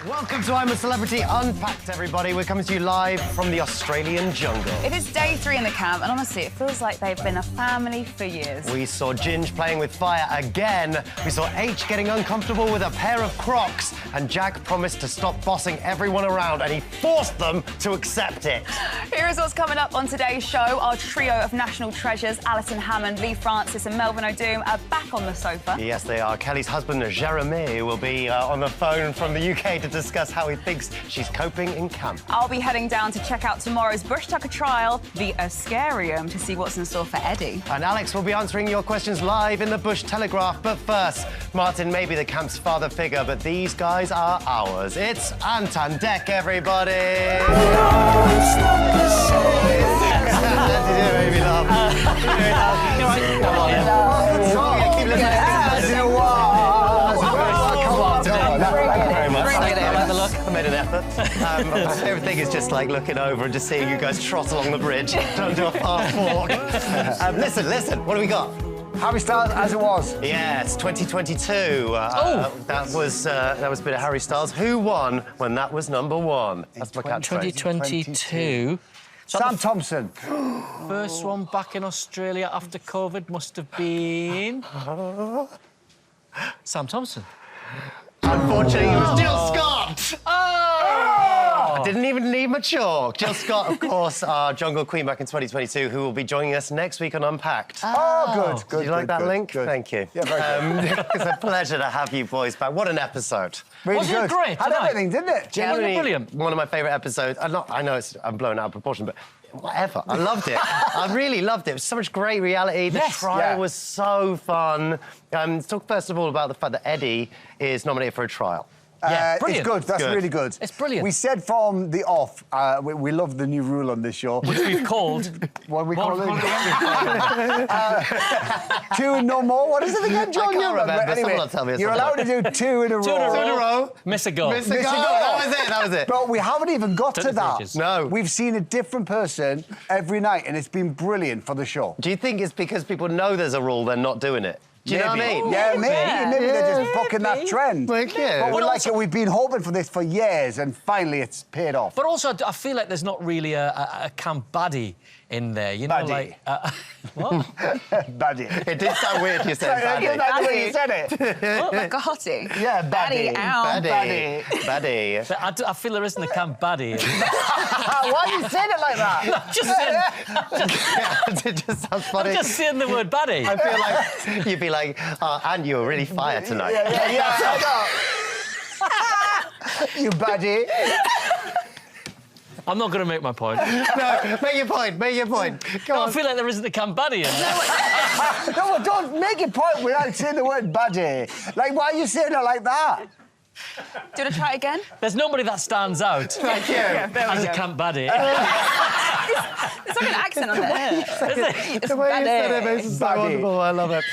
Welcome to I'm a Celebrity Unpacked, everybody. We're coming to you live from the Australian jungle. It is day 3 in the camp, and honestly, it feels like they've been a family for years. We saw Ginge playing with fire again. We saw Aitch getting uncomfortable with a pair of Crocs, and Jack promised to stop bossing everyone around, and he forced them to accept it. Here is what's coming up on today's show. Our trio of national treasures, Alison Hammond, Leigh Francis and Melvin Odoom, are back on the sofa. Yes, they are. Kelly's husband, Jeremy, will be on the phone from the UK to discuss how he thinks she's coping in camp. I'll be heading down to check out tomorrow's Bush Tucker trial, the A-Scare-ium, to see what's in store for Eddie. And Alex will be answering your questions live in the Bush Telegraph. But first, Martin may be the camp's father figure, but these guys are ours. It's Ant on deck, everybody! Baby love. I made an effort. My favourite thing is just like looking over and just seeing you guys trot along the bridge, trying to do a fast walk. Listen, what do we got? Harry Styles as it was. Yes, 2022. That was a bit of Harry Styles. Who won when that was number 1? That's my catchphrase. 2022. Sam Thompson. First one back in Australia after COVID must have been... Sam Thompson. Unfortunately, it was Jill Scott! I didn't even need my chalk. Jill Scott, of course, our Jungle Queen back in 2022, who will be joining us next week on Unpacked. Oh, good. Did you like that link? Good. Thank you. Yeah, very good. It's a pleasure to have you boys back. What an episode. Really Wasn't good. it great Had tonight? everything, didn't it? Genuinely, brilliant. one of my favourite episodes. I know I'm blown out of proportion, but whatever. I loved it. I really loved it. It was so much great reality. The trial was so fun. Let's talk first of all about the fact that Eddie is nominated for a trial. Yeah, it's good. That's really good. It's brilliant. We said from the off, we love the new rule on this show. Which we've called... What we call it? 2 and no more. What is it again, John? I can't remember. Anyway, Someone will tell me. you're allowed to do 2 in a row. 2 in a row. 2 in a row. Miss a goal. Miss a goal. That was it. But we haven't even got to that. ages. No. We've seen a different person every night, and it's been brilliant for the show. Do you think it's because people know there's a rule, they're not doing it? Do you know what I mean? Yeah, maybe they're just bucking that trend. Thank you. But we But like also- it. We've been hoping for this for years, and finally it's paid off. But also, I feel like there's not really a camp baddie in there. You know, Baddie. like... what? Baddie. It did sound weird you said Isn't baddie. that the way you said it? Like a hottie. Yeah, baddie. Baddie. I feel there isn't a camp baddie. Why are you saying it like that? Just saying, It just sounds funny. I'm just saying the word baddie. I feel like you'd be like, and you were really fire tonight. Yeah. You baddie. I'm not going to make my point. No, make your point. Come on. I feel like there isn't a camp baddie in there. No, don't make a point without saying the word baddie. Like, why are you saying it like that? Do you want to try it again? There's nobody that stands out Thank you. as a camp baddie. It's like an accent on there. The way you said it makes it so Baddie. wonderful. I love it.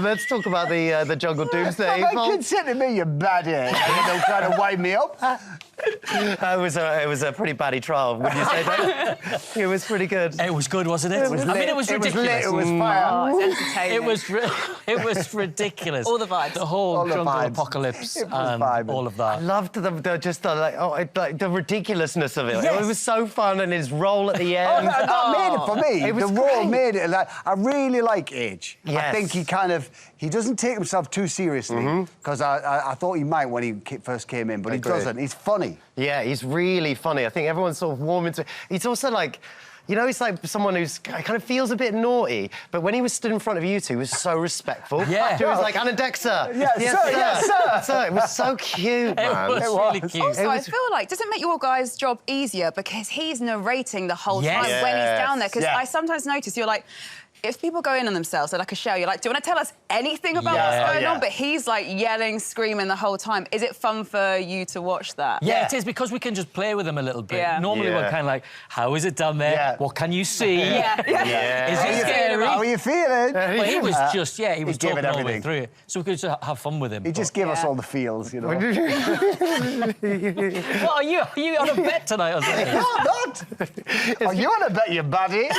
Let's talk about the Jungle Doomsday My Vault. kid said to me, you baddie. And they're trying to wind me up. It was a pretty baddie trial, wouldn't you say, Dave? It was pretty good. It was good, wasn't it? I mean, it was ridiculous. It was fire. Oh, it's entertaining. It was ridiculous. All the vibes. The whole All the jungle vibes. apocalypse It was and vibing. all of I that. loved the ridiculousness of it. Yes. It was so fun, and his role at the end. That made it for me. It was the role great. made it. Like, I really like Aitch. I Yes. think he doesn't take himself too seriously, because I thought he might when he first came in, but he Agreed. doesn't. He's funny. Yeah, he's really funny. I think everyone's sort of warm into it. He's also like... You know, he's like someone who's kind of feels a bit naughty, but when he was stood in front of you two, he was so respectful. Yeah. He was like, Anna Dexter. Yes, sir. So it was so cute, man. It was really cute. Also, I feel like, does it make your guys' job easier because he's narrating the whole Yes. time when he's down there? Because Yeah. I sometimes notice you're like, if people go in on themselves, they're like a show, you're like, do you want to tell us anything about what's going on? But he's like yelling, screaming the whole time. Is it fun for you to watch that? Yeah, it is, because we can just play with him a little bit. Yeah. Normally we're kind of like, how is it done there? Yeah. What can you see? Yeah. Is it scary? How are you feeling? Well, he was just, he was gave it talking all the way everything. through it. So we could just have fun with him. He just gave us all the feels, you know. What, are you on a bet tonight or something? No, I'm not. Are you on a bet, you baddie?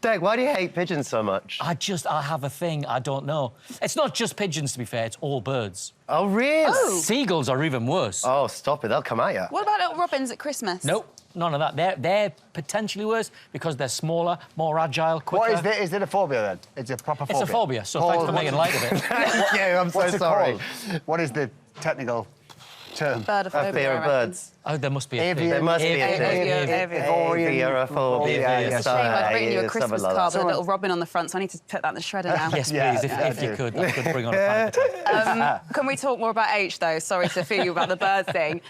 Deg, why do you hate pigeons so much? I have a thing, I don't know. It's not just pigeons, to be fair, it's all birds. Oh, really? Oh. Seagulls are even worse. Oh, stop it, they'll come at you. What about little robins at Christmas? Nope, none of that. They're potentially worse because they're smaller, more agile, quicker. What is it a phobia, then? It's a proper phobia? It's a phobia, so thanks for making light of it. Thank you, I'm so What's it sorry. called? What is the technical term? Birdophobia. A fear I of reckon. birds. Oh, there must be a thing. There must be a thing. Aviophobia. It's a shame I've written you a Yeah, Christmas something like card that. with a little robin on the front, so I need to put that in the shredder now. Yes, Yeah, please, if you could. I could bring on a panic attack. Can we talk more about Aitch, though? Sorry to fear you about the bird thing.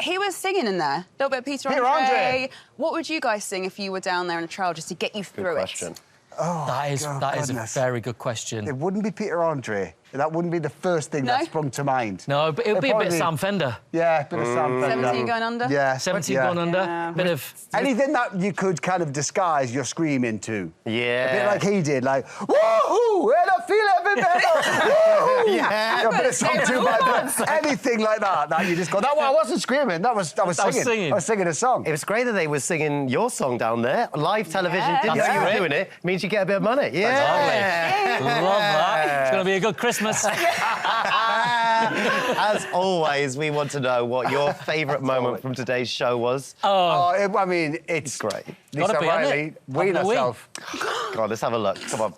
He was singing in there. A little bit of Peter Andre. What would you guys sing if you were down there in a trial just to get you through Good question. That is a goodness. very good question. It wouldn't be Peter Andre. That wouldn't be the first thing that sprung to mind. No, but it would be a bit Sam Fender. Yeah, a bit of Sam Fender. 17 going under? Yeah. 17 yeah. going under. Yeah. Bit of... Anything that you could kind of disguise your scream into. Yeah. A bit like he did, like, woohoo, and I feel every better, woohoo! Yeah. A bit of song too, but anything like that you just go, no, I wasn't screaming, I was singing. I was singing a song. It was great that they were singing your song down there. Live television. Yeah. Didn't know you That's were great. doing it. Means you get a bit of money. Yeah. Lovely. Love that. It's going to be a good Christmas. As always, we want to know what your favourite moment from today's show was. I mean, it's Great. Lisa Gotta be, Riley, hasn't it? Ween Having a wee. herself. Go on, let's have a look. Come on.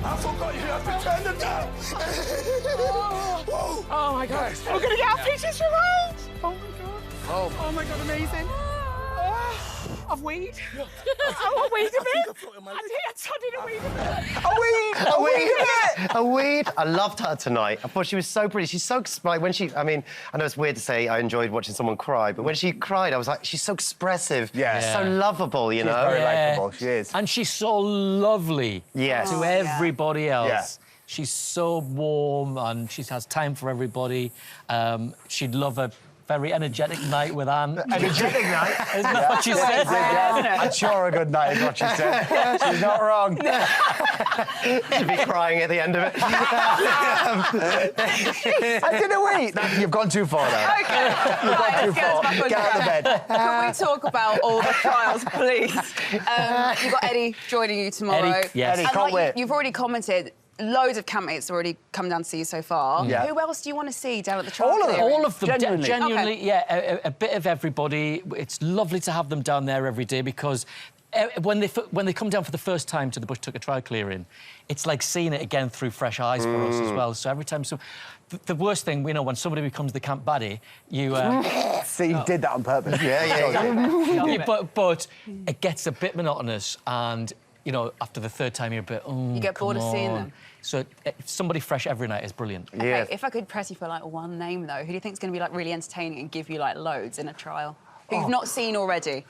I forgot you have to turn them down. Whoa. Oh my God. We're going to get our pictures from home. Oh my God. Oh my God, amazing. I've weed. Oh, a weed a bit. I did a weed a bit. A weed. I loved her tonight. I thought she was so pretty. She's so like when she. I mean, I know it's weird to say I enjoyed watching someone cry, but when she cried, I was like, she's so expressive. Yeah. So lovable, you know. Very Yeah. likeable, she is. And she's so lovely Yes. to everybody else. Yeah. She's so warm and she has time for everybody. She'd love a very energetic night with Anne. Energetic night. Isn't that what she said? I'm sure a good night is what she said. She's not wrong. She'd be crying at the end of it. I didn't wait. You've gone too far now. OK, right, let's get us back on Get out of track. bed. Can we talk about all the trials, please? You've got Eddie joining you tomorrow. Eddie, yes. Eddie, And can't like wait. you've already commented, loads of campmates have already come down to see you so far. Yeah. Who else do you want to see down at the trial? All of them. clearing? All of them, Genuinely. genuinely, Okay. yeah, a bit of everybody. It's lovely to have them down there every day because when they come down for the first time to the Bush Tucker trial clearing, it's like seeing it again through fresh eyes for us as well. So every time, the worst thing, we know, when somebody becomes the camp baddie, you... See, you did that on purpose. but it gets a bit monotonous and, you know, after the third time, you're a bit, oh, You get bored of come seeing on. them. So somebody fresh every night is brilliant. Yeah. Okay, if I could press you for like one name though, who do you think is going to be like really entertaining and give you like loads in a trial? Who you've not seen already?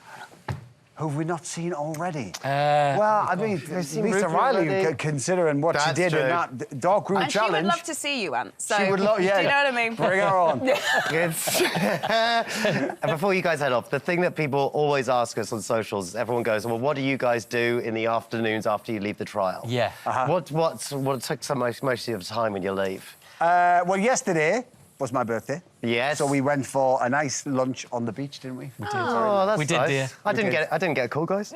Who have we not seen already? Uh, Well, I mean, seen Lisa Ruth Riley, already. considering what she That's did in true. that dark room And challenge. she would love to see you, Ant. So She would love, yeah. Do you know what I mean? Bring her on. And before you guys head off, the thing that people always ask us on socials, everyone goes, well, what do you guys do in the afternoons after you leave the trial? Yeah. What took most of your time when you leave? Well, yesterday was my birthday. Yes. So we went for a nice lunch on the beach, didn't we? We did. Oh, that's We did, nice. dear. I didn't did. get it. I didn't get a call, guys.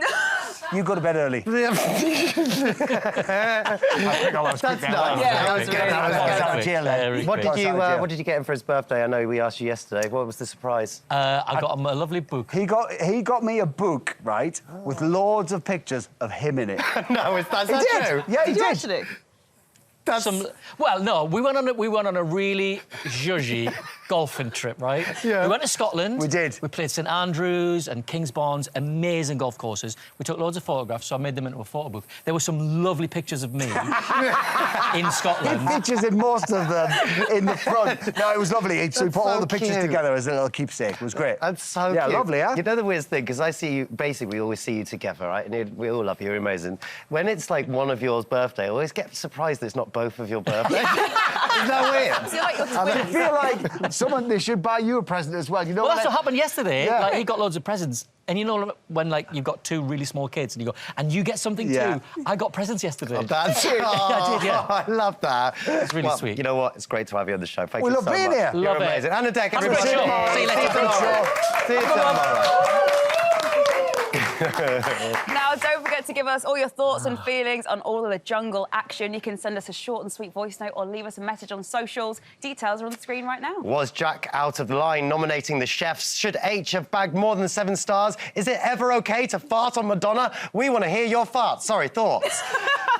You go to bed early. That's I think I was quick nice. now. Yeah, that was good. That was good. Quick, jail then. very What quick. did you yeah. What did you get him for his birthday? I know we asked you yesterday. What was the surprise? I got him a lovely book. He got me a book, right, with loads of pictures of him in it. No, that's He not did. true. Yeah, he Did you did. actually? Well, no, we went on a really zhuzhy golfing trip, right? Yeah. We went to Scotland. We did. We played St Andrews and Kingsbarns, amazing golf courses. We took loads of photographs, so I made them into a photo book. There were some lovely pictures of me in He Scotland. features in most of them in the front. No, it was lovely. So we put all so the pictures cute. together as a little keepsake. It was great. That's so Yeah, cute. lovely, huh? You know the weirdest thing, because I see you, basically we always see you together, right? And we all love you, you're amazing. When it's like one of yours birthday, I always get surprised that it's not both of your birthdays. Isn't that weird? I feel like you're I twins. feel like they should buy you a present as well. You know Well, that's what what happened yesterday. Yeah. Like, he got loads of presents. And you know when, like, you've got two really small kids and you go, and you get something Yeah. too? I got presents yesterday. That's I did, yeah. I love that. It's really Well, sweet. You know what? It's great to have you on the show. Thank We you love so being much. here. You're Love it. amazing. And a deck, Have a everybody. good show. See you later. tomorrow. See you tomorrow. Now, don't forget to give us all your thoughts and feelings on all of the jungle action. You can send us a short and sweet voice note or leave us a message on socials. Details are on the screen right now. Was Jack out of line nominating the chefs? Should Aitch have bagged more than 7 stars? Is it ever OK to fart on Madonna? We want to hear your farts. Sorry, thoughts.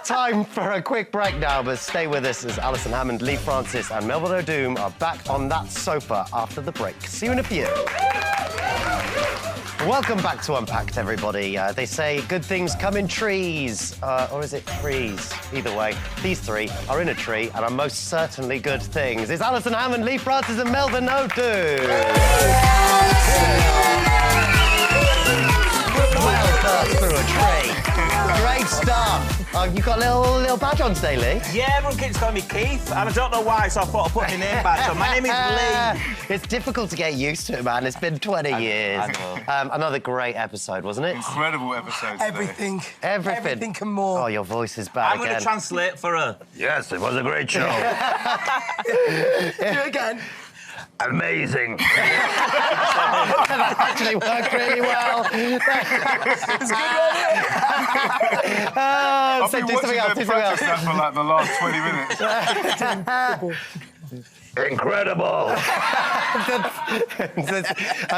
Time for a quick break now, but stay with us as Alison Hammond, Leigh Francis and Melvin Odoom are back on that sofa after the break. See you in a few. Welcome back to Unpacked, everybody. They say good things come in trees, or is it trees? Either way, these 3 are in a tree and are most certainly good things. It's Alison Hammond, Leigh Francis and Melvin Odoom. Well burst through a tree. Great stuff. You got a little badge on today, Leigh? Yeah, everyone keeps calling me Keith, and I don't know why, so I thought I'd put my name back. So my name is Leigh. It's difficult to get used to it, man. It's been 20 years. I know. Another great episode, wasn't it? Incredible episode today. Everything. Everything. Everything and more. Oh, your voice is back I'm going again. to translate for her. Yes, it was a great show. Do it again. Amazing. That actually worked really well. It's good, I've So been do watching something else, them do something else. practice that for like the last 20 minutes. Incredible.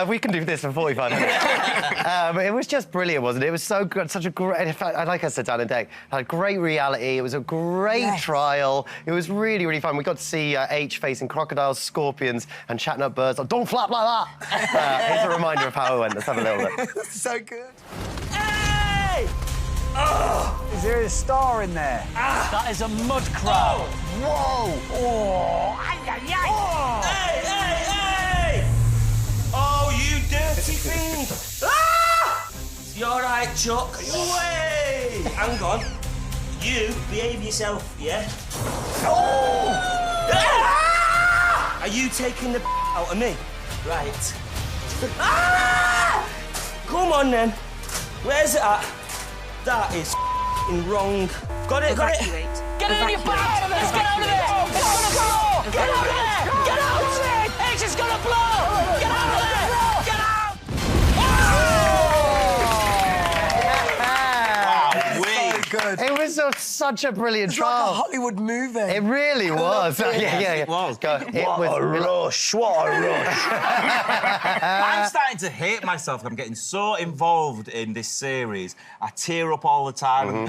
We can do this for 45 minutes. It was just brilliant, wasn't it? It was so good, such a great... In fact, like I said, Dan and Dave, had great reality. It was a great trial. It was really, really fun. We got to see Aitch facing crocodiles, scorpions, and chatting up birds. Like, don't flap like that. Here's a reminder of how it went. Let's have a little look. So good. Hey! Oh! Is there a star in there? That is a mud crab. Whoa! Oh, ay, ay, ay. Oh! Hey, hey, hey! Oh, you dirty thing! Ah! You all right, Chuck? Way! Hang on. You behave yourself, yeah? Oh! Ah! Are you taking the out of me? Right. Ah! Come on, then. Where's it at? That is wrong. Got it, got it. Get in your back! Get out of there! It's gonna blow! Get out of there! Get out! Aitch is gonna blow! Get out of there! Get out! Good. It was such a brilliant It's like trial. a Hollywood movie. It really was. Yeah. It was. Go. What a rush, what a rush. I'm starting to hate myself. I'm getting so involved in this series. I tear up all the time.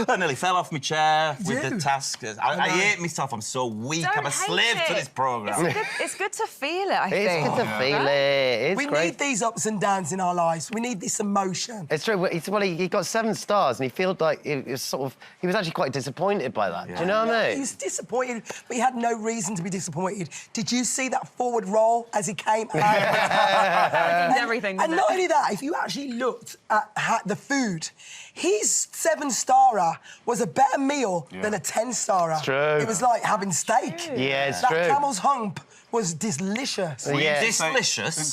I nearly fell off my chair with the task. I hate myself. I'm so weak. Don't I'm a hate slave it. to this programme. It's good to feel it, I think. It's good to feel it. It's We great. need these ups and downs in our lives. We need this emotion. It's true. He got 7 stars, and he felt like it was sort of. He was actually quite disappointed by that. Do you know what I He mean? was disappointed, but he had no reason to be disappointed. Did you see that forward roll as he came out? Everything, And doesn't not it? only that, if you actually looked at the food, his 7-starer was a better meal than a 10-starer. It's true. It was like having steak. Yeah, it's that true. camel's hump was delicious. Yeah. Delicious. Delicious.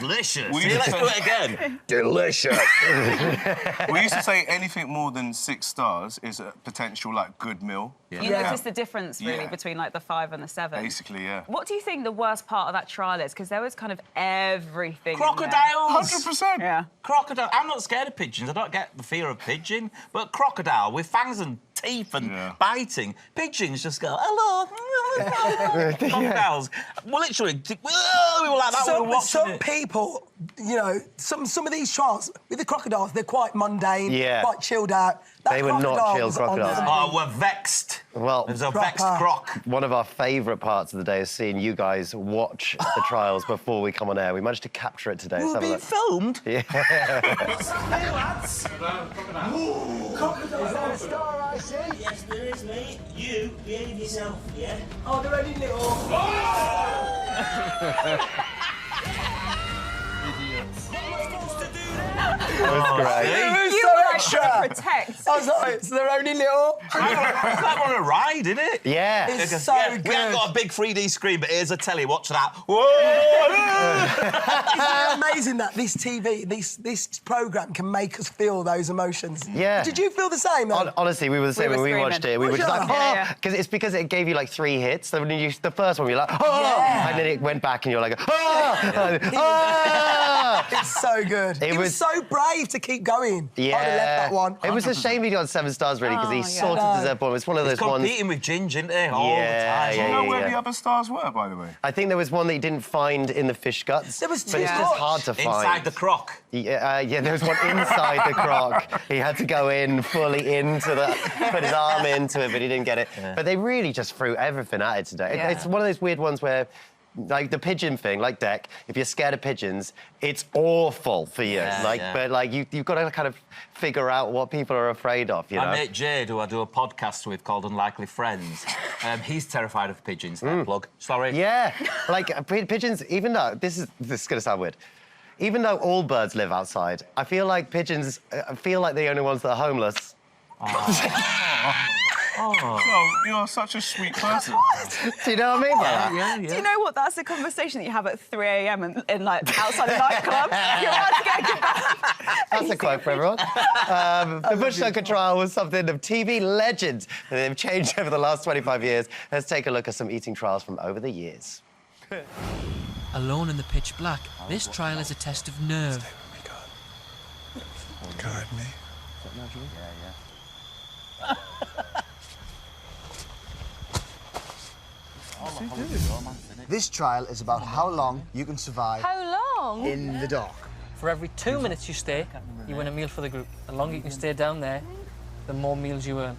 Delicious. We See, let's used do to- it again. Delicious. We used to say anything more than 6 stars is a potential, like, good meal. You notice the difference, really, Yeah. between, like, the 5 and the 7? Basically, yeah. What do you think the worst part of that trial is? Because there was kind of everything in there. Crocodiles. 100%. Yeah. Crocodile. I'm not scared of pigeons. I don't get the fear of pigeon. But crocodile with fangs and teeth and biting. Pigeons just go, hello. Crocodiles. Well, literally, we were like that. We were watching Some it. people, you know, some of these trials with the crocodiles, they're quite mundane, Yeah. quite chilled out. That They were not crocodile chill was on crocodiles. there. Oh, we're vexed. Well, There's a Proper. vexed croc. one of our favourite parts of the day is seeing you guys watch the trials before we come on air. We managed to capture it today. Let's We're have a being look. filmed. Is that a star I see? Yes, there is, mate. You behave yourself, yeah? Oh, they're only little. That was great. You were extra. Protect. I was like, so they're only little. It's like on a ride, isn't it? Yeah. It's so good. We haven't got a big 3D screen, but here's a telly. Watch that. Whoa! Isn't it amazing that this TV, this programme can make us feel those emotions? Yeah. Did you feel the same? Honestly, we were the same We were when we watched screaming. it. We were just like, Yeah. because it's because it gave you like 3 hits. So when the first one, you're like, and then it went back, and you're like, It's so good. It was so brave to keep going. Yeah. I'd have left that one. It was a shame he got 7 stars, really, because he sort of deserved one. It was one of those He's ones. competing with Ginge, isn't he? All the time. Do you know where the other stars were, by the way? I think there was one that he didn't find in the fish guts. There was but too it's just much. hard to find. Inside the croc. Yeah, there was one inside the croc. He had to go in fully into the, put his arm into it, but he didn't get it. Yeah. But they really just threw everything at it today. Yeah. It's one of those weird ones where, like the pigeon thing, like Deck, if you're scared of pigeons, it's awful for you. But you've got to kind of figure out what people are afraid of, you know? My mate Jade, who I do a podcast with called Unlikely Friends, he's terrified of pigeons. Plug. Sorry. Yeah, like pigeons, even though, this is going to sound weird, even though all birds live outside, I feel like pigeons feel like the only ones that are homeless. Oh, you're such a sweet person. Do you know what I mean by that? Yeah. Do you know what? That's a conversation that you have at 3 a.m. in like outside a nightclub. You're about to get back. That's a quote for everyone. The Bush Tucker trial was something of TV legends, and they've changed over the last 25 years. Let's take a look at some eating trials from over the years. Alone in the pitch black, this trial is a test of nerve. Guide me. This trial is about how long you can survive in the dark. For every 2 minutes you stay, you win a meal for the group. The longer you can stay down there, the more meals you earn.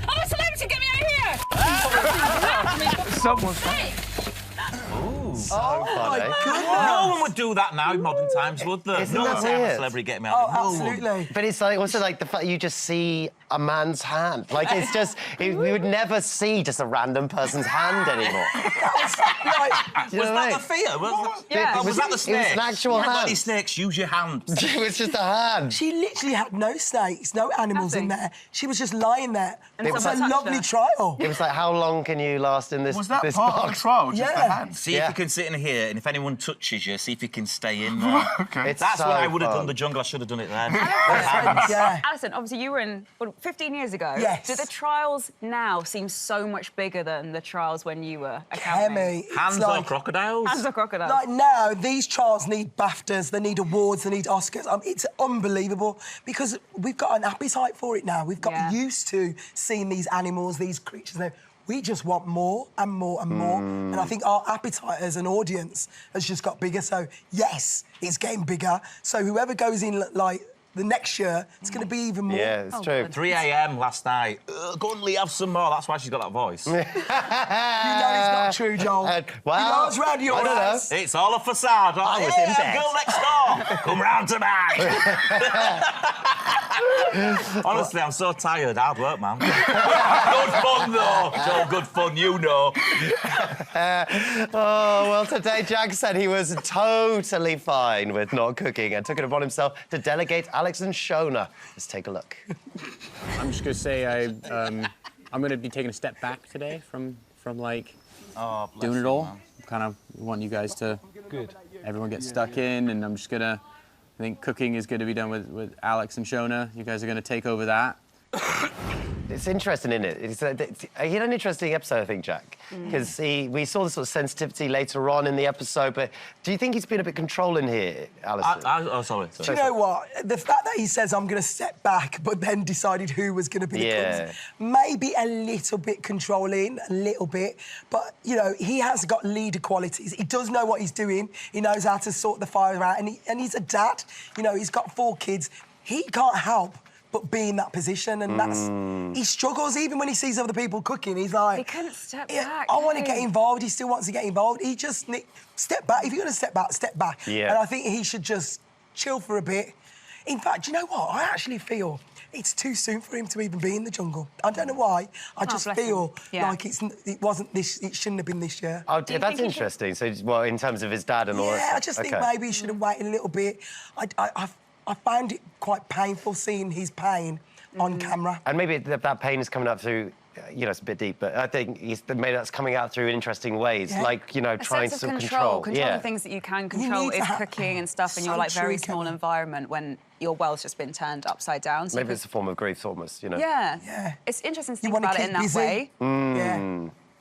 I'm a celebrity, get me out of here! Someone's So funny. No one would do that now in modern times, would they? Isn't No that one's saying weird? a celebrity get me out. Oh, absolutely. But it's like also like the fact you just see a man's hand. Like it's just we would never see just a random person's hand anymore. Do you Was know what that I the mean? fear? Yeah. Was that the snake? It was an actual Like hand. these snakes, use your hands. It was just a hand. She literally had no snakes, no animals in Nothing. there. She was just lying there. And It was a someone touched lovely her. trial. It was like, how long can you last in this? Was that this part of the box? trial, just the Yeah. hand? See if you can sit in here, and if anyone touches you, see if you can stay in there. Okay. It's That's when I so would have fun. done the jungle. I should have done it then. Yeah. Alison, obviously you were in 15 years ago. Yes. Do the trials now seem so much bigger than the trials when you were accounting? Kemi, it's Hands like, or crocodiles? Hands of crocodiles. Like now, these trials need BAFTAs, they need awards, they need Oscars. It's unbelievable because we've got an appetite for it now. We've got used to seeing these animals, these creatures. We just want more and more and more. And I think our appetite as an audience has just got bigger. So, yes, it's getting bigger. So whoever goes in, like, the next year, it's going to be even more. Yeah, it's true. 3 a.m. last night. Go and Leigh, have some more. That's why she's got that voice. You know it's not true, Joel. Well, you know it's round your I don't know. ass. It's all a facade. I was in bed. Girl next door. Come round tonight. Honestly, I'm so tired. Hard work, man. Good fun, though. Joel, good fun, you know. Oh, well, today Jack said he was totally fine with not cooking and took it upon himself to delegate Alison Shona. Let's take a look. I'm just gonna say I'm gonna be taking a step back today from like doing it all. Kind of want you guys to everyone get stuck in, and I'm just gonna. I think cooking is going to be done with Alex and Shona. You guys are going to take over that. It's interesting, isn't it? He had an interesting episode, I think, Jack, because we saw the sort of sensitivity later on in the episode, but do you think he's been a bit controlling here, Alison? Oh, sorry. Do you know what? The fact that he says, I'm going to step back, but then decided who was going to be the cooks, maybe a little bit controlling, a little bit, but, you know, he has got leader qualities. He does know what he's doing. He knows how to sort the fire out, and he's a dad. You know, he's got 4 kids. He can't help but be in that position, and that's... He struggles even when he sees other people cooking. He's like... He couldn't step back. I want to get involved. He still wants to get involved. He just... Step back. If you're going to step back, step back. Yeah. And I think he should just chill for a bit. In fact, you know what? I actually feel it's too soon for him to even be in the jungle. I don't know why. I just feel like it wasn't this... It shouldn't have been this year. Oh, that's interesting. So, well, in terms of his dad and all that Yeah, stuff. I just think maybe he should have waited a little bit. I found it quite painful seeing his pain on camera. And maybe that pain is coming up through, you know, it's a bit deep, but I think maybe that's coming out through interesting ways, like, you know, trying to control. Controlling things that you can control is cooking and stuff in your, like, very small environment when your world's just been turned upside down. So maybe it's a form of grief almost, you know? Yeah. It's interesting to think about it in that way.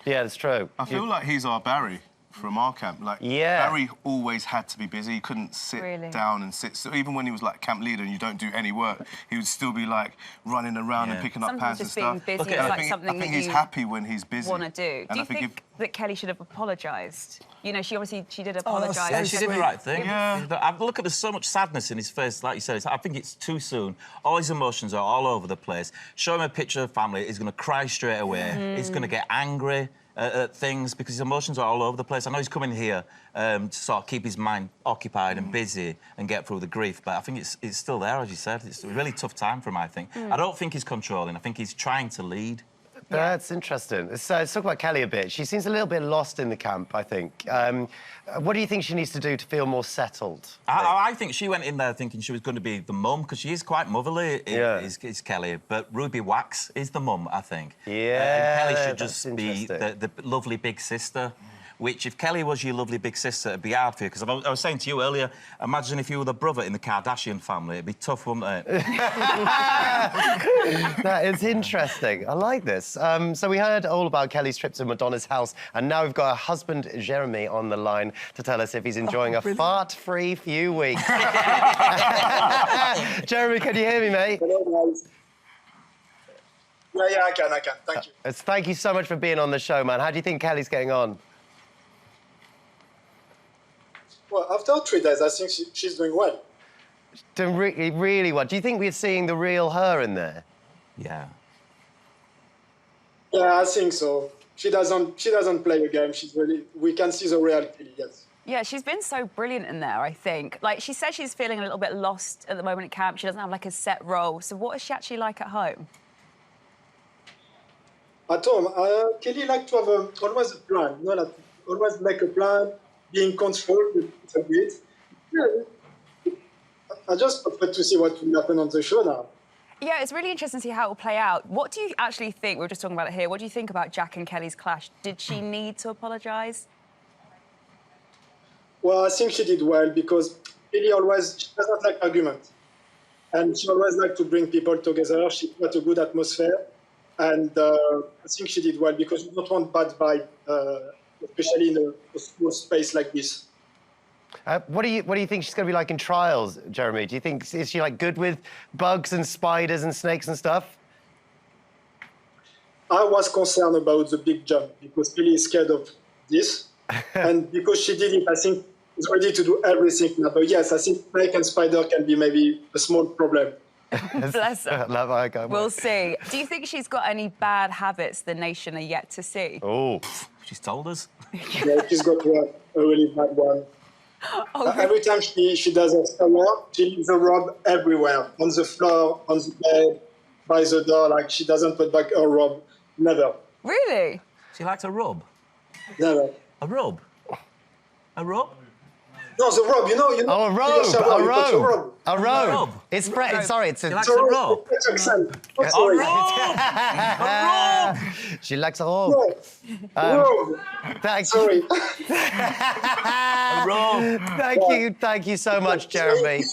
Yeah, that's true. I feel like he's our Barry from our camp. Like, Barry always had to be busy. He couldn't sit down and sit. So even when he was, like, camp leader and you don't do any work, he would still be, like, running around and picking up pans and stuff. Sometimes just being busy is, like, something I think he's happy when he's busy. Want to do. Do you think that Kelly should have apologised? You know, she did apologise. Yeah, she did the right thing. Yeah. Look, there's so much sadness in his face, like you said. I think it's too soon. All his emotions are all over the place. Show him a picture of family, he's going to cry straight away. He's going to get angry at things because his emotions are all over the place. I know he's coming here to sort of keep his mind occupied and busy and get through the grief, but I think it's still there, as you said. It's a really tough time for him, I think. I don't think he's controlling. I think he's trying to lead. That's interesting. Let's talk about Kelly a bit. She seems a little bit lost in the camp, I think. What do you think she needs to do to feel more settled? I think she went in there thinking she was going to be the mum, because she is quite motherly, is Kelly. But Ruby Wax is the mum, I think. Yeah, and Kelly should just be the lovely big sister. Which, if Kelly was your lovely big sister, it'd be hard for you. Because I was saying to you earlier, imagine if you were the brother in the Kardashian family. It'd be tough, wouldn't it? That is interesting. I like this. So we heard all about Kelly's trip to Madonna's house, and now we've got her husband, Jeremy, on the line to tell us if he's enjoying a fart-free few weeks. Jeremy, can you hear me, mate? Hello, guys. Yeah, I can. Thank you. Thank you so much for being on the show, man. How do you think Kelly's getting on? Well, after 3 days, I think she's doing well. Doing really well. Do you think we're seeing the real her in there? Yeah. Yeah, I think so. She doesn't play a game. We can see the reality, yes. Yeah, she's been so brilliant in there, I think. Like, she says she's feeling a little bit lost at the moment at camp. She doesn't have, like, a set role. So what is she actually like at home? At home, Kelly likes to have always a plan. You know, like, always make a plan, being controlled a bit. Yeah. I just prefer to see what will happen on the show now. Yeah, it's really interesting to see how it will play out. What do you actually think? We were just talking about it here. What do you think about Jack and Kelly's clash? Did she need to apologise? Well, I think she did well because Kelly she doesn't like argument. And she always likes to bring people together. She's got a good atmosphere. And I think she did well because you don't want bad vibe, especially in a small space like this. What do you think she's going to be like in trials, Jeremy? Do you think is she like good with bugs and spiders and snakes and stuff? I was concerned about the big jump because Kelly is scared of this, and because she did it, I think she's ready to do everything now. But yes, I think snake and spider can be maybe a small problem. Bless her. We'll see. see. Do you think she's got any bad habits the nation are yet to see? Oh, she's told us. Yeah, she's got a really bad one. Oh, every time she does a shower, she leaves a robe everywhere. On the floor, on the bed, by the door, like she doesn't put back her robe. Never. Really? She likes a rub? Never. A rub? A rub? No, the robe, you know. Oh, a robe, shower, a robe. robe. A robe. It's sorry, it's a... She likes a robe. A robe. She likes a robe. Robe. Sorry. A robe. Thank you so much, Jeremy.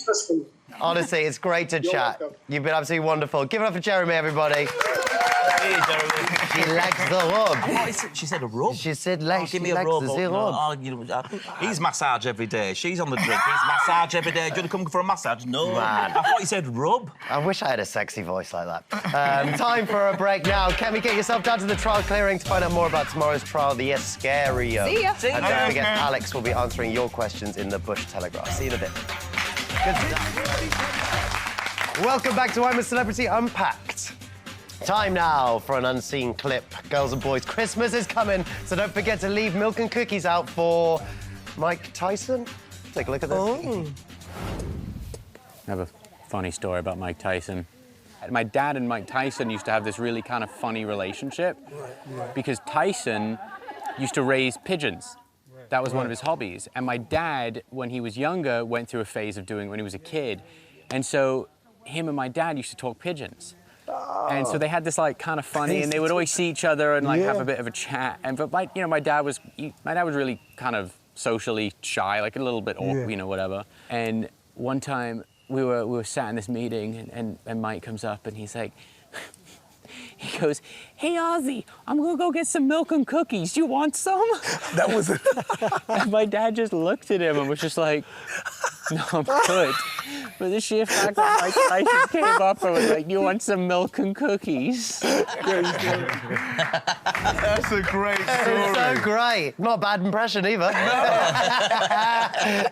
Honestly, it's great to chat. You've been absolutely wonderful. Give it up for Jeremy, everybody. Hey, Jeremy. She likes the robe. She said a rub? She said, give me a rub. He's massage every day. She's on the drink. He's massage every day. Do you want to come for a massage? No. Man. I thought you said rub. I wish I had a sexy voice like that. Time for a break now. Kemi, get yourself down to the trial clearing to find out more about tomorrow's trial, the A-Scare-ium. See ya. And don't forget, Alex will be answering your questions in the Bush Telegraph. See you in a bit. Good stuff. Welcome back to I'm a Celebrity Unpacked. Time now for an unseen clip. Girls and boys, Christmas is coming, so don't forget to leave milk and cookies out for Mike Tyson. Take a look at this. I have a funny story about Mike Tyson. My dad and Mike Tyson used to have this really kind of funny relationship because Tyson used to raise pigeons. That was one of his hobbies. And my dad, when he was younger, went through a phase of when he was a kid, And so him and my dad used to talk pigeons. And so they had this like kind of funny, and they would always see each other and like have a bit of a chat. And but my dad was really kind of socially shy, like a little bit, whatever. And one time we were sat in this meeting, and Mike comes up and he's like, he goes, "Hey Ozzy, I'm gonna go get some milk and cookies. You want some?" That was it. And my dad just looked at him and was just like, "No, I'm good." But the sheer fact that Mike Tyson came up and was like, "You want some milk and cookies?" That's a great story. It's so great. Not a bad impression either.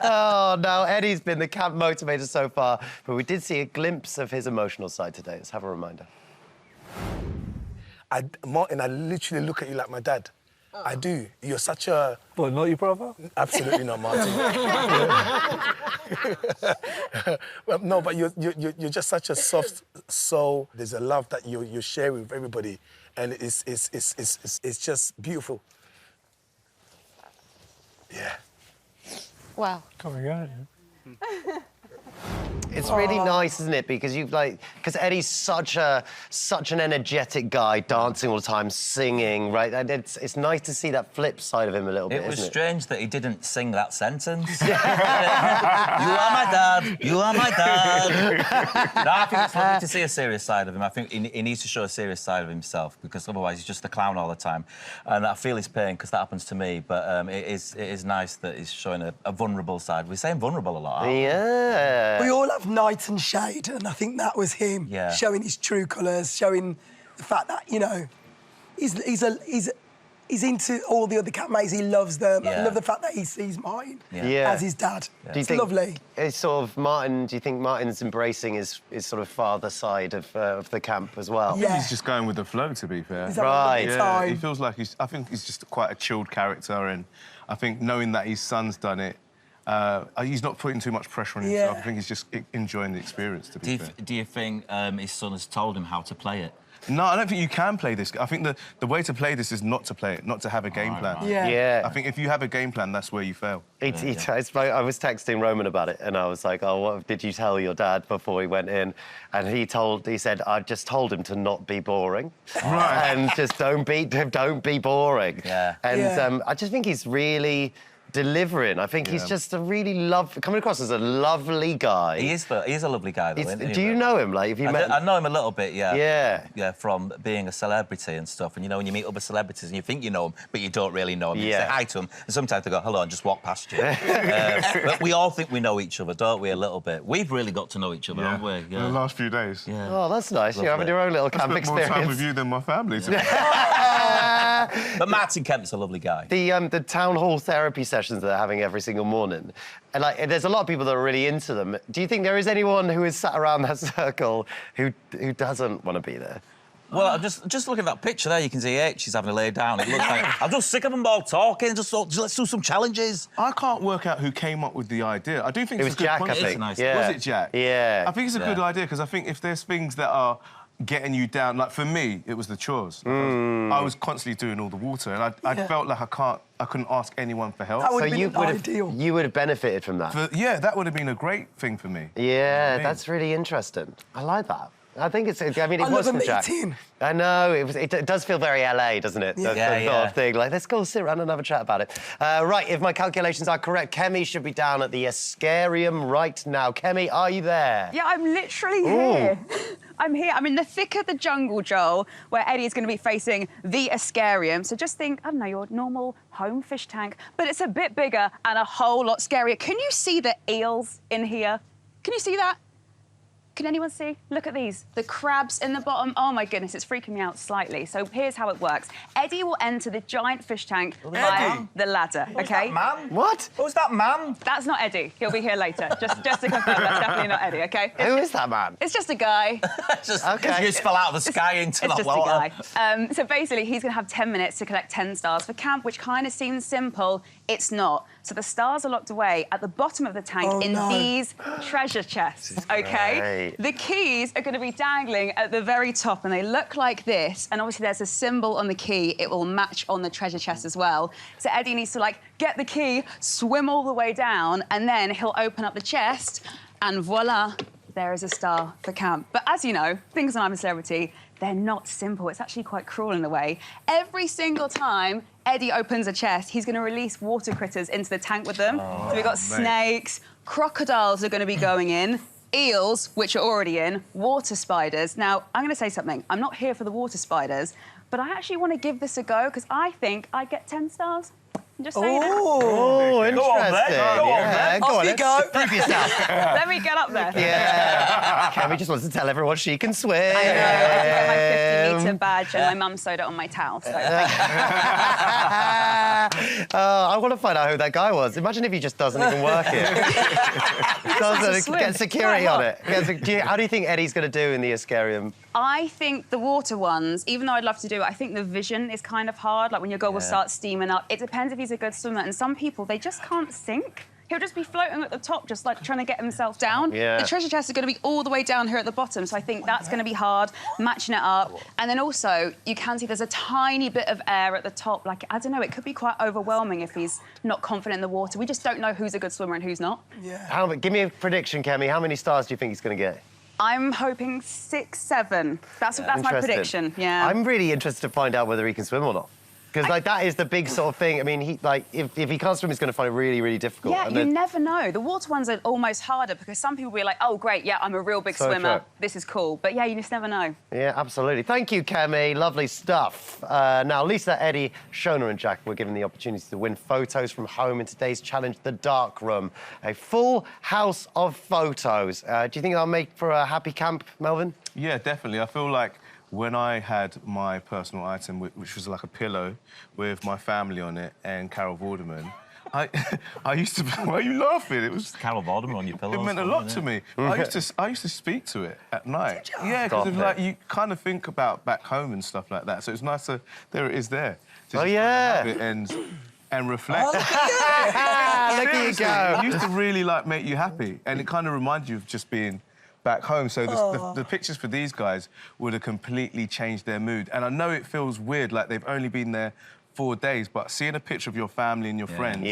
Oh, no, Eddie's been the camp motivator so far, but we did see a glimpse of his emotional side today. Let's have a reminder. Martin, I literally look at you like my dad. I do. You're such a... Well, not your brother? Absolutely not, Martin. Well, no, but you're just such a soft soul. There's a love that you share with everybody, and it's just beautiful. Yeah. Wow. Coming out. It's really nice, isn't it? Because because Eddie's such an energetic guy, dancing all the time, singing, right? And it's nice to see that flip side of him a little bit. It was isn't strange that he didn't sing that sentence. You are my dad. You are my dad. No, I think it's lovely to see a serious side of him. I think he needs to show a serious side of himself, because otherwise he's just a clown all the time. And I feel his pain, because that happens to me. But it is nice that he's showing a vulnerable side. We're saying vulnerable a lot, aren't we? Yeah. We all have night and shade, and I think that was him showing his true colours, showing the fact that, you know, he's into all the other cat mates. He loves them. I love the fact that he sees mine as his dad. Do you It's lovely. It's sort of Martin. Do you think Martin's embracing his sort of father side of the camp as well? I think he's just going with the flow, to be fair. Right. Yeah, he feels like I think he's just quite a chilled character, and I think knowing that his son's done it, he's not putting too much pressure on himself. I think he's just enjoying the experience, to be fair. Do you think his son has told him how to play it? No, I don't think you can play this. I think the way to play this is not to play it, not to have a game plan. Right. Yeah. I think if you have a game plan, that's where you fail. I was texting Roman about it, and I was like, "Oh, what did you tell your dad before he went in?" And he said, "I just told him to not be boring, and just don't be boring." Yeah. And I just think he's really delivering. I think he's just a really coming across as a lovely guy. He is a lovely guy, though, isn't he? Do you know him? Like, have you met him? I know him a little bit, yeah. Yeah. Yeah, from being a celebrity and stuff. And, you know, when you meet other celebrities and you think you know them, but you don't really know them. You say hi to them, and sometimes they go, hello, and just walk past you. But we all think we know each other, don't we, a little bit? We've really got to know each other, haven't we? Yeah. In the last few days. Yeah. Oh, that's nice. Lovely. You're having your own little camp experience. More time with you than my family, to be But Martin Kemp's a lovely guy. The town hall therapy sessions that they're having every single morning, and there's a lot of people that are really into them. Do you think there is anyone who is sat around that circle who doesn't want to be there? Well, just looking at that picture there, you can see Aitch is having to lay down. It looks like I'm just sick of them all talking. Just let's do some challenges. I can't work out who came up with the idea. I do think it it's was a good Jack. I think. Nice. Yeah. Was it Jack? Yeah. I think it's a good idea, because I think if there's things that are getting you down, like for me, it was the chores. I was constantly doing all the water, and I felt like I couldn't ask anyone for help. That would have been ideal. You would have benefited from that. That would have been a great thing for me. Yeah, that's really interesting. I like that. I think it was from Jack. Meeting. I know, it does feel very LA, doesn't it? Yeah. The sort of thing. Like, let's go sit around and have a chat about it. Right, if my calculations are correct, Kemi should be down at the A-Scare-ium right now. Kemi, are you there? Yeah, I'm literally here. I'm here. I'm in the thick of the jungle, Joel, where Eddie is going to be facing the A-Scare-ium. So just think, I don't know, your normal home fish tank, but it's a bit bigger and a whole lot scarier. Can you see the eels in here? Can you see that? Can anyone see? Look at these. The crabs in the bottom. Oh, my goodness, it's freaking me out slightly. So here's how it works. Eddie will enter the giant fish tank via the ladder, OK? Man? What? Who's that man? That's not Eddie. He'll be here later. Just to confirm, that's definitely not Eddie, OK? Who is that man? It's just a guy. Okay. He just fell out of the sky into the water. It's just a guy. So basically, he's going to have 10 minutes to collect 10 stars for camp, which kind of seems simple. It's not. So the stars are locked away at the bottom of the tank these treasure chests, OK? The keys are going to be dangling at the very top, and they look like this. And obviously, there's a symbol on the key. It will match on the treasure chest as well. So Eddie needs to, like, get the key, swim all the way down, and then he'll open up the chest, and voila, there is a star for camp. But as you know, things on I'm a Celebrity, they're not simple. It's actually quite cruel in a way. Every single time Eddie opens a chest, he's going to release water critters into the tank with them. So we've got snakes, crocodiles are going to be going in, eels, which are already in, water spiders. Now, I'm going to say something. I'm not here for the water spiders, but I actually want to give this a go because I think I'd get 10 stars. I'm just saying. Oh, interesting. Go on, then. Go on, then. Go Off on, you go. Prove yourself. Let me get up there. Yeah. Kemi just wants to tell everyone she can swim. I know, I have to get my 50-metre badge and my mum sewed it on my towel. So. I want to find out who that guy was. Imagine if he just doesn't even work here. Doesn't get security on it. How do you think Eddie's going to do in the A-Scare-ium? I think the water ones, even though I'd love to do it, I think the vision is kind of hard. Like when your goggles start steaming up. It depends if he's a good swimmer. And some people, they just can't sink. He'll just be floating at the top, just like trying to get himself down. Yeah. The treasure chest is going to be all the way down here at the bottom, so I think that's going to be hard, matching it up. And then also, you can see there's a tiny bit of air at the top. Like, I don't know, it could be quite overwhelming if he's not confident in the water. We just don't know who's a good swimmer and who's not. Yeah. Give me a prediction, Kemi. How many stars do you think he's going to get? I'm hoping 6, 7. That's my prediction, yeah. I'm really interested to find out whether he can swim or not. Because, like, that is the big sort of thing. I mean, if he can't swim, he's going to find it really, really difficult. Yeah, and you never know. The water ones are almost harder because some people will be like, oh, great, yeah, I'm a real big swimmer. True. This is cool. But, yeah, you just never know. Yeah, absolutely. Thank you, Kemi. Lovely stuff. Now, Lisa, Eddie, Shona and Jack were given the opportunity to win photos from home in today's challenge, The Dark Room. A full house of photos. Do you think that'll make for a happy camp, Melvin? Yeah, definitely. I feel like when I had my personal item, which was like a pillow with my family on it and Carol Vorderman, I used to... Why are you laughing? It was Carol Vorderman on your pillow. It meant a lot to me. I used to speak to it at night. Yeah, because like you kind of think about back home and stuff like that. So it's nice to... There it is there. To have it and reflect. Look at you go. It used to really like make you happy, and it kind of reminds you of just being back home. So the pictures for these guys would have completely changed their mood. And I know it feels weird, like they've only been there 4 days, but seeing a picture of your family and your friends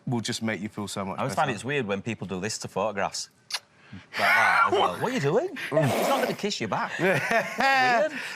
will just make you feel so much better. I always find it's weird when people do this to photographs. Like that as well. What are you doing? He's not going to kiss you back. Weird.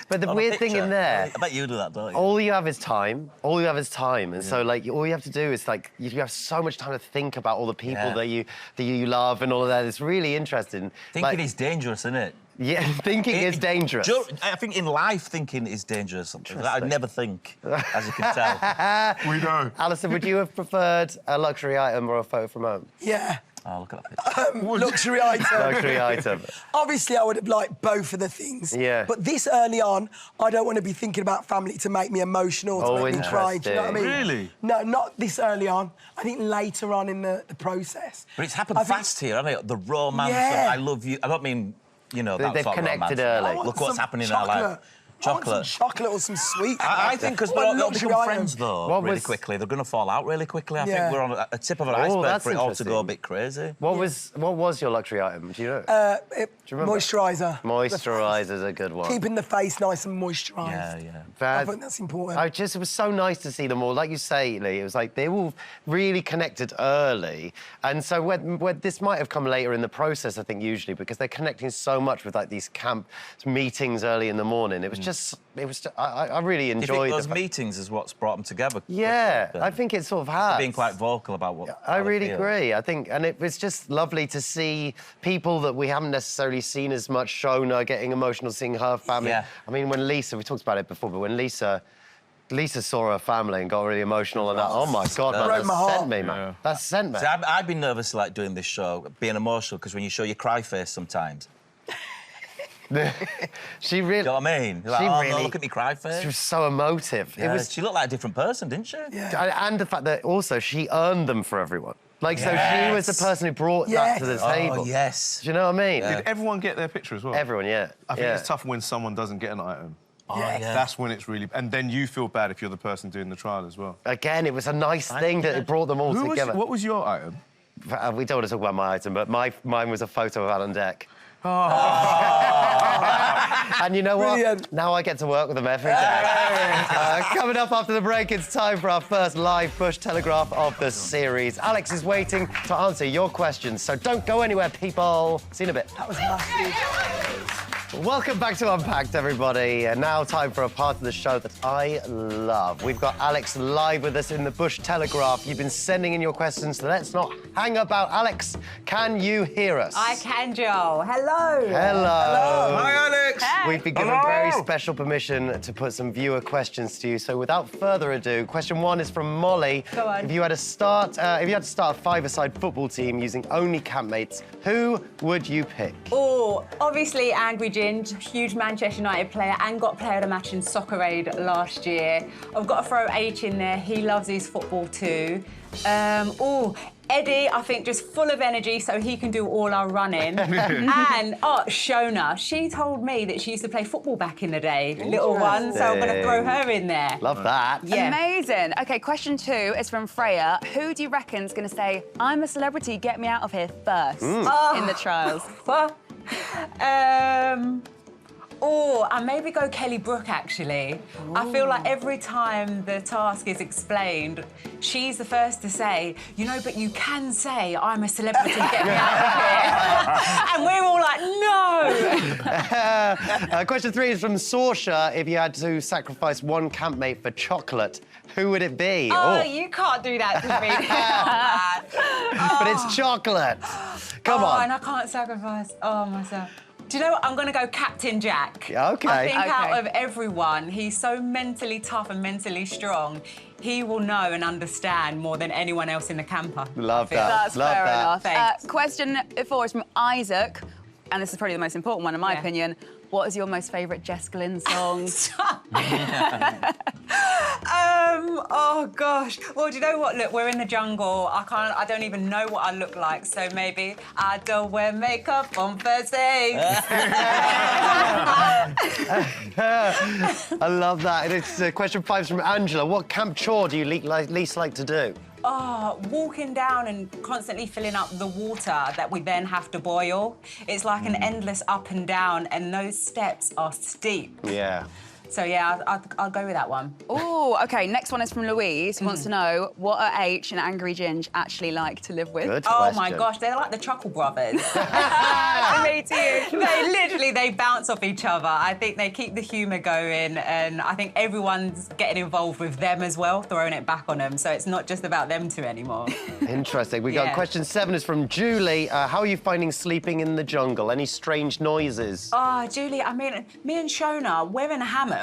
But the weird thing in there... I bet you do that, don't you? All you have is time. All you have is time. And so, like, all you have to do is, like, you have so much time to think about all the people that you love and all of that. It's really interesting. Thinking is dangerous, isn't it? Yeah, thinking is dangerous. I think in life, thinking is dangerous. I'd never think, as you can tell. We know. Alison, would you have preferred a luxury item or a photo from home? Yeah. Oh, look at that picture. Luxury item. Luxury item. Obviously, I would have liked both of the things. Yeah. But this early on, I don't want to be thinking about family to make me emotional, to make me cry. Do you know what I mean? Really? No, not this early on. I think later on in the process. But it's happened fast here, hasn't it? The romance of I love you. I don't mean, you know, that They've sort of connected romance. early. Look what's happening in our life. Chocolate. I want some chocolate or some sweets. I think because they'll become friends, though, really quickly. They're going to fall out really quickly. I think we're on a tip of an iceberg for it all to go a bit crazy. What was your luxury item? Do you know? Do you remember? Moisturiser. Moisturiser's a good one. Keeping the face nice and moisturised. Yeah. I think that's important. It was so nice to see them all. Like you say, Leigh, it was like they all really connected early. And so when this might have come later in the process, I think, usually, because they're connecting so much with, like, these camp meetings early in the morning. It was just... I really enjoyed Do you think those meetings is what's brought them together? Yeah, I think it sort of has. Being quite vocal about what I really agree. I think, and it was just lovely to see people that we haven't necessarily seen as much. Shona getting emotional, seeing her family. Yeah. I mean, when Lisa, we talked about it before, but when Lisa saw her family and got really emotional and that, oh my God, man, that sent me, man. That sent me. See, I've been nervous, like, doing this show, being emotional, because when you show your cry face sometimes... She really... Do you know what I mean? You're like, no, look at me cry face. She was so emotive. Yeah, she looked like a different person, didn't she? Yeah. And the fact that also she earned them for everyone. Like, so she was the person who brought that to the table. Oh, yes. Do you know what I mean? Did everyone get their picture as well? Everyone, yeah. I think it's tough when someone doesn't get an item. Yeah. That's when it's really... And then you feel bad if you're the person doing the trial as well. Again, it was a nice thing that it brought them all together. What was your item? We don't want to talk about my item, but mine was a photo of Alan Deck. Oh. And you know what? Now I get to work with them every day. Coming up after the break, it's time for our first live Bush Telegraph of the series. Alex is waiting to answer your questions, so don't go anywhere, people. See you in a bit. That was massive. Welcome back to Unpacked, everybody. And now time for a part of the show that I love. We've got Alex live with us in the Bush Telegraph. You've been sending in your questions, so let's not hang about. Alex, can you hear us? I can, Joel. Hello. Hello. Hi, Alex. Hey. We've been given very special permission to put some viewer questions to you. So without further ado, question 1 is from Molly. Go on. If you had to start a five-a-side football team using only campmates, who would you pick? Oh, obviously Angry Ginge, huge Manchester United player and got player of the match in Soccer Aid last year. I've got to throw Aitch in there. He loves his football too. Eddie, I think, just full of energy, so he can do all our running. And, Shona, she told me that she used to play football back in the day, little one, so I'm going to throw her in there. Love that. Yeah. Amazing. OK, question 2 is from Freya. Who do you reckon's going to say, I'm a celebrity, get me out of here first in the trials? I'd maybe go Kelly Brook, actually. I feel like every time the task is explained, she's the first to say, you know, but you can say, I'm a celebrity, get me out of here. And we're all like, no! Question 3 is from Saoirse. If you had to sacrifice one campmate for chocolate, who would it be? You can't do that to me. But it's chocolate. Come on. And I can't sacrifice myself. Do you know what? I'm going to go Captain Jack. OK. I think out of everyone, he's so mentally tough and mentally strong. He will know and understand more than anyone else in the camper. Love that. That's Love fair that. enough. Question 4 is from Isaac, and this is probably the most important one in my opinion. What is your most favourite Jess Glynn song? Oh gosh. Well, do you know what? Look, we're in the jungle. I don't even know what I look like. So maybe I don't wear makeup on Thursdays. I love that. It's question 5 is from Angela. What camp chore do you least like to do? Walking down and constantly filling up the water that we then have to boil. It's like an endless up and down, and those steps are steep. Yeah. So, yeah, I'll go with that one. Oh, OK, next one is from Louise, who wants to know what are Aitch and Angry Ginge actually like to live with? Good Oh, question. my gosh, they're like the Chuckle Brothers. Me too. They literally bounce off each other. I think they keep the humour going, and I think everyone's getting involved with them as well, throwing it back on them, so it's not just about them two anymore. Interesting. We got question 7 is from Julie. How are you finding sleeping in the jungle? Any strange noises? Oh, Julie, I mean, me and Shona, we're in a hammock.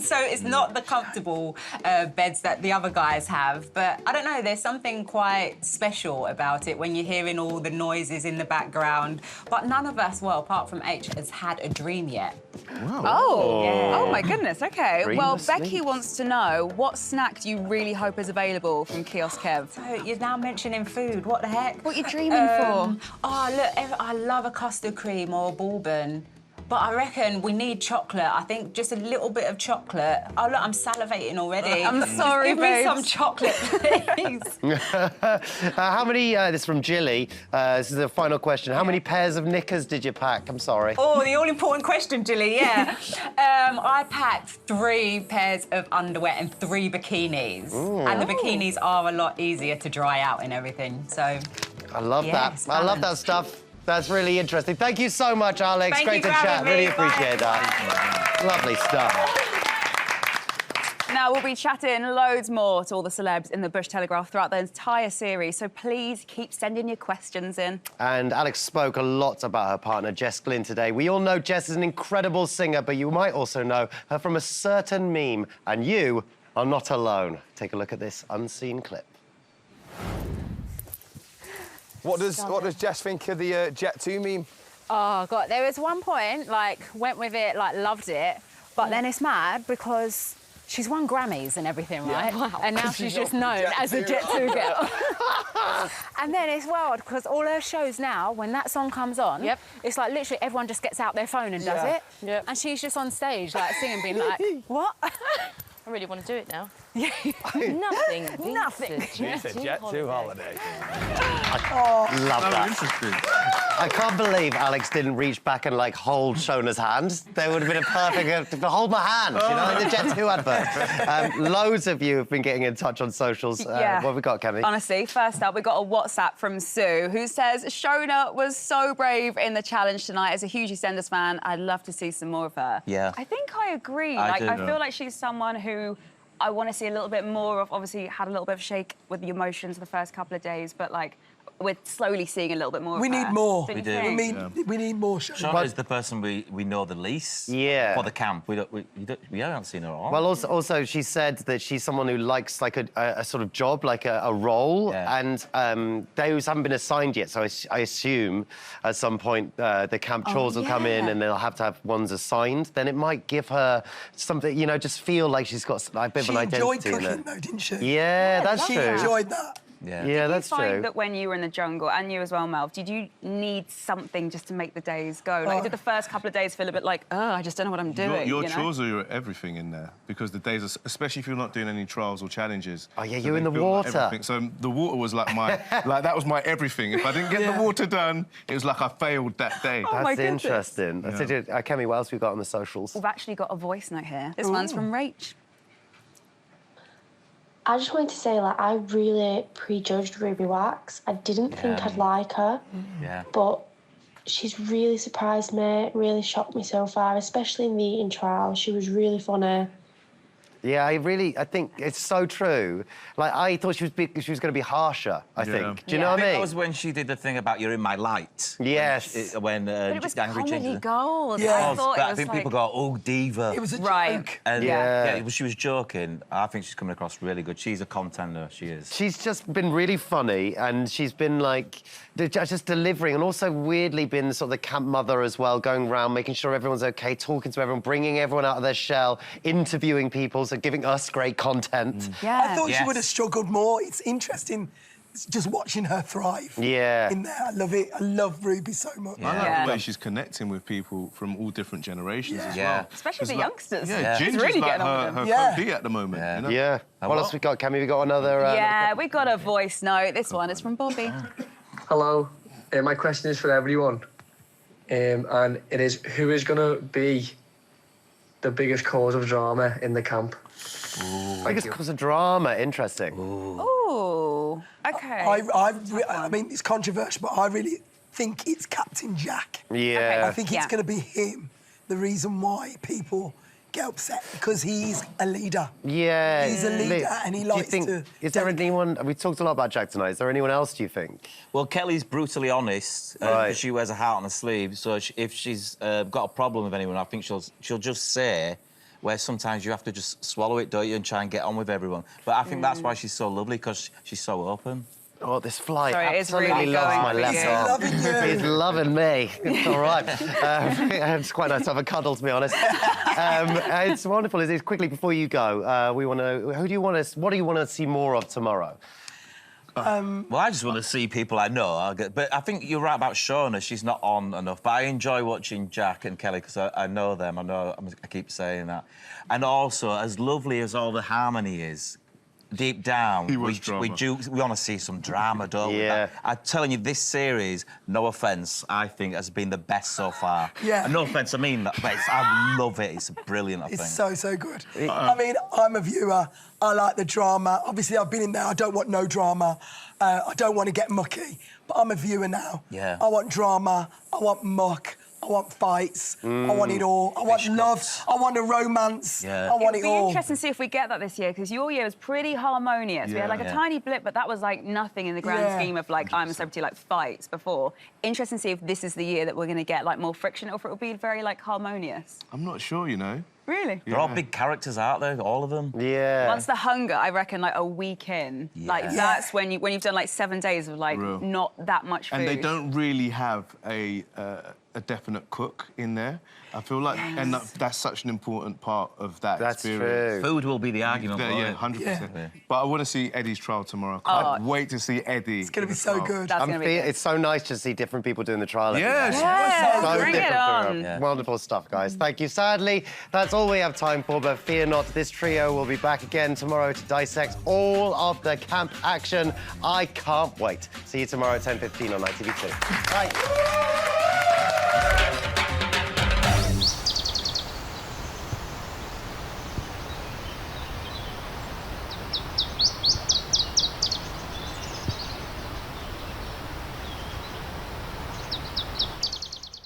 So it's not the comfortable beds that the other guys have. But I don't know, there's something quite special about it when you're hearing all the noises in the background. But none of us, well, apart from Aitch, has had a dream yet. Oh, my goodness, OK. Dream well, asleep. Becky wants to know, what snack do you really hope is available from Kiosk Kev? So you're now mentioning food, what the heck? What are you dreaming for? Oh, look, I love a custard cream or a bourbon. But I reckon we need chocolate. I think just a little bit of chocolate. Oh, look, I'm salivating already. I'm sorry, Give me some chocolate, please. How many, this is from Jilly, this is the final question. How many pairs of knickers did you pack? I'm sorry. Oh, the all-important question, Jilly, yeah. I packed 3 pairs of underwear and 3 bikinis. Ooh. And the bikinis are a lot easier to dry out and everything, so... I love that. I love that stuff. That's really interesting. Thank you so much, Alex. Thank Great you to for chat. having me. Really appreciate that. Lovely stuff. Now, we'll be chatting loads more to all the celebs in the Bush Telegraph throughout the entire series, so please keep sending your questions in. And Alex spoke a lot about her partner, Jess Glynn, today. We all know Jess is an incredible singer, but you might also know her from a certain meme, and you are not alone. Take a look at this unseen clip. What does Jess think of the Jet 2 meme? Oh, God, there was one point, like, went with it, like, loved it, but then it's mad because she's won Grammys and everything, right? Wow. And now she's just known as a Jet 2 girl. And then it's wild because all her shows now, when that song comes on, it's like literally everyone just gets out their phone and does it. And she's just on stage, like, singing, being like, what? I really want to do it now. Nothing. Nothing. It's a Jet 2 holiday. Love that. I can't believe Alex didn't reach back and, like, hold Shona's hand. They would have been a perfect... hold my hand, you know, like the Jet 2 advert. Loads of you have been getting in touch on socials. What have we got, Kemi? Honestly, first up, we got a WhatsApp from Sue, who says, Shona was so brave in the challenge tonight. As a huge EastEnders fan, I'd love to see some more of her. Yeah. I think I agree. I feel like she's someone who I want to see a little bit more of. Obviously, had a little bit of a shake with the emotions the first couple of days, but, like, we're slowly seeing a little bit more of her. We need more. We do. We need more Shona. Shona is the person we know the least. Yeah. For the camp. We haven't seen her on. Well, also, she said that she's someone who likes, like, a sort of job, like a role, and those haven't been assigned yet, so I assume at some point the camp chores will come in and they'll have to have ones assigned. Then it might give her something, you know, just feel like she's got a bit of an identity in it. She enjoyed cooking, though, didn't she? Yeah, that's true. She enjoyed that. Yeah, that's true. Did you find that when you were in the jungle, and you as well, Melv, did you need something just to make the days go? Like, did the first couple of days feel a bit like, oh, I just don't know what I'm doing? Your chores are everything in there, because the days, especially if you're not doing any trials or challenges. Oh, yeah, you're in the water. So the water was like my, that was my everything. If I didn't get the water done, it was like I failed that day. That's interesting. Kemi, what else have we got on the socials? We've actually got a voice note here. This one's from Aitch. I just wanted to say, like, I really prejudged Ruby Wax. I didn't think I'd like her. Yeah. But she's really surprised me, really shocked me so far, especially in the eating trial. She was really funny. Yeah, I think it's so true. Like, I thought she was going to be harsher, I think. Do you know what I mean? That was when she did the thing about you're in my light. Yes. When But it was Angry comedy Ginger. gold. Yeah. I thought But it I was think like... people go, oh, diva. It was a joke. And she was joking. I think she's coming across really good. She's a contender, she is. She's just been really funny, and she's been, like, just delivering, and also weirdly been sort of the camp mother as well, going around, making sure everyone's OK, talking to everyone, bringing everyone out of their shell, interviewing people, so giving us great content. I thought she would have struggled more. It's interesting just watching her thrive. Yeah. In there, I love it. I love Ruby so much. I like the way she's connecting with people from all different generations as well. Especially the youngsters. Yeah, Ginger's really like getting on with her them. Cody at the moment. You know? Yeah. What else we got, Kemi? We got another... Yeah, we got a voice note. This one is from Bobby. Hello. My question is for everyone. And it is, who is going to be the biggest cause of drama in the camp? Biggest cause of drama, interesting. Ooh, OK. I mean, it's controversial, but I really think it's Captain Jack. Yeah. I think it's going to be him, the reason why people get upset, because he's a leader. Yeah. He's a leader, and he likes to... Is there anyone... We talked a lot about Jack tonight. Is there anyone else, do you think? Well, Kelly's brutally honest. She wears a heart on her sleeve, so if she's got a problem with anyone, I think she'll just say, where sometimes you have to just swallow it, don't you, and try and get on with everyone. But I think that's why she's so lovely, because she's so open. Oh, this fly Sorry, it's absolutely really loves going my for left you. arm. He's loving me. It's all right. It's quite nice to have a cuddle, to be honest. It's wonderful. Is it quickly before you go? We want to. Who do you want to? What do you want to see more of tomorrow? Well, I just want to see people I know. But I think you're right about Shona. She's not on enough. But I enjoy watching Jack and Kelly because I know them. I keep saying that. And also, as lovely as all the harmony is, deep down, we want to see some drama, don't we? Yeah. I'm telling you, this series, no offence, I think has been the best so far. Yeah. And no offence, I mean that, but I love it. It's brilliant, I think. It's so good. I mean, I'm a viewer. I like the drama. Obviously, I've been in there. I don't want no drama. I don't want to get mucky. But I'm a viewer now. Yeah. I want drama. I want muck. I want fights. I want it all. I want love. I want a romance. I want it all. It'll be interesting to see if we get that this year, because your year was pretty harmonious. We had, like, a tiny blip, but that was, like, nothing in the grand scheme of, like, I'm a Celebrity, like, fights before. Interesting to see if this is the year that we're going to get, like, more friction, or if it will be very, like, harmonious. I'm not sure, you know. Really? They're all big characters, aren't they? All of them. Yeah. Once the hunger, I reckon, like, a week in, like, that's when you've done, like, 7 days of, like, not that much food. And they don't really have a a definite cook in there. I feel like, and that's such an important part of that experience. True. Food will be the argument. Yeah, 100%. Yeah. But I want to see Eddie's trial tomorrow. Can't wait to see Eddie. It's going to be so good. It's so nice to see different people doing the trial. Yes. So bring it on. Yeah. Wonderful stuff, guys. Thank you. Sadly, that's all we have time for, but fear not, this trio will be back again tomorrow to dissect all of the camp action. I can't wait. See you tomorrow at 10:15 on ITV2. Bye.